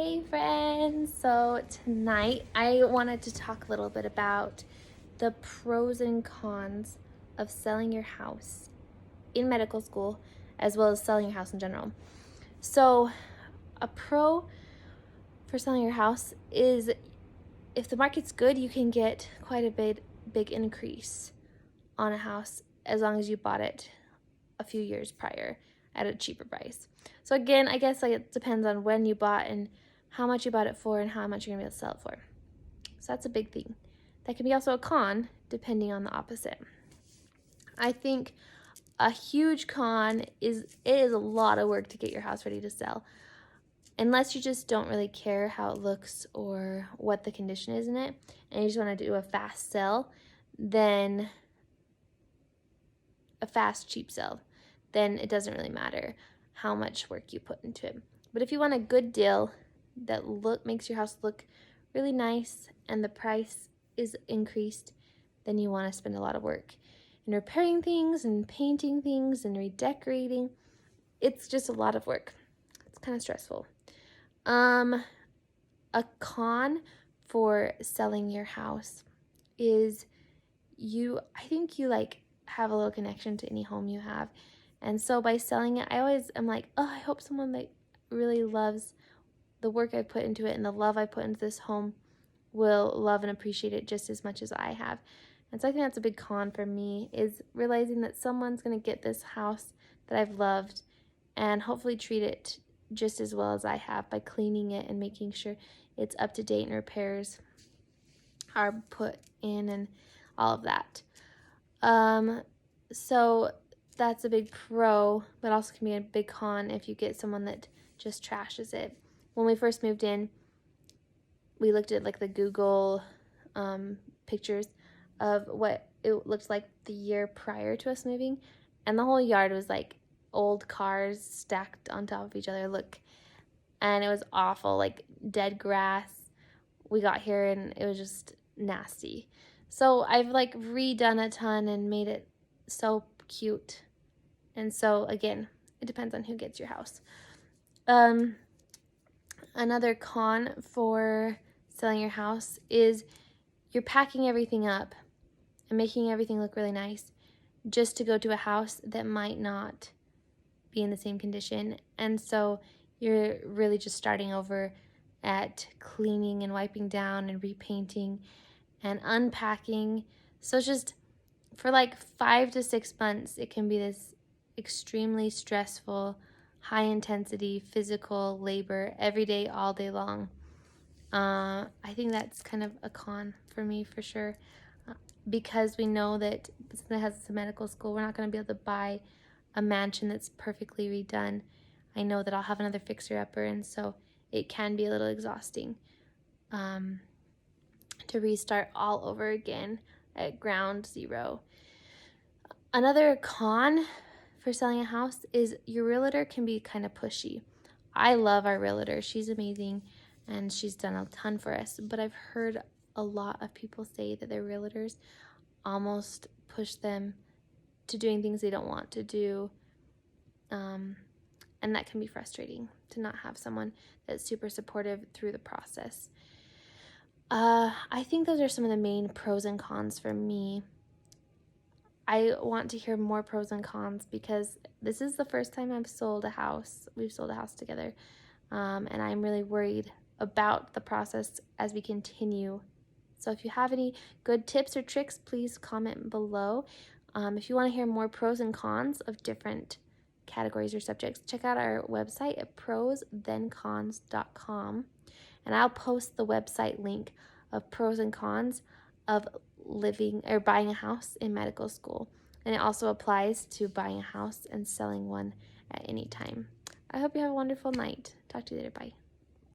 Hey friends! So tonight I wanted to talk a little bit about the pros and cons of selling your house in medical school as well as selling your house in general. So a pro for selling your house is if the market's good, you can get quite a big increase on a house as long as you bought it a few years prior at a cheaper price. So again, I guess it depends on when you bought and how much you bought it for and how much you're gonna be able to sell it for. So that's a big thing. That can be also a con depending on the opposite. I think a huge con is it is a lot of work to get your house ready to sell. Unless you just don't really care how it looks or what the condition is in it and you just want to do a fast sell, then a fast cheap sell, then it doesn't really matter how much work you put into it. But if you want a good deal that makes your house look really nice and the price is increased, then you want to spend a lot of work in repairing things and painting things and redecorating. It's just a lot of work. It's kind of stressful. A con for selling your house is I think you have a little connection to any home you have. And so by selling it, I always am like, oh, I hope someone that really loves the work I put into it and the love I put into this home will love and appreciate it just as much as I have. And so I think that's a big con for me, is realizing that someone's going to get this house that I've loved and hopefully treat it just as well as I have by cleaning it and making sure it's up to date and repairs are put in and all of that. So that's a big pro, but also can be a big con if you get someone that just trashes it. When we first moved in, we looked at the Google pictures of what it looked like the year prior to us moving, and the whole yard was like old cars stacked on top of each other. And it was awful, dead grass. We got here and it was just nasty. So I've redone a ton and made it so cute. And so again, it depends on who gets your house. Another con for selling your house is you're packing everything up and making everything look really nice just to go to a house that might not be in the same condition. And so you're really just starting over at cleaning and wiping down and repainting and unpacking. So it's just for 5 to 6 months, it can be this extremely stressful, high intensity physical labor every day, all day long. I think that's kind of a con for me for sure, because we know that since it has a medical school, we're not going to be able to buy a mansion that's perfectly redone. I know that I'll have another fixer-upper, and so it can be a little exhausting to restart all over again at ground zero. Another con for selling a house is your realtor can be kind of pushy. I love our realtor. She's amazing, and she's done a ton for us, but I've heard a lot of people say that their realtors almost push them to doing things they don't want to do, and that can be frustrating to not have someone that's super supportive through the process. I think those are some of the main pros and cons for me. I want to hear more pros and cons because this is the first time I've sold a house. We've sold a house together, and I'm really worried about the process as we continue. So if you have any good tips or tricks, please comment below. If you want to hear more pros and cons of different categories or subjects, check out our website at prosthencons.com, and I'll post the website link of pros and cons of living or buying a house in medical school, and it also applies to buying a house and selling one at any time. I hope you have a wonderful night. Talk to you later. Bye.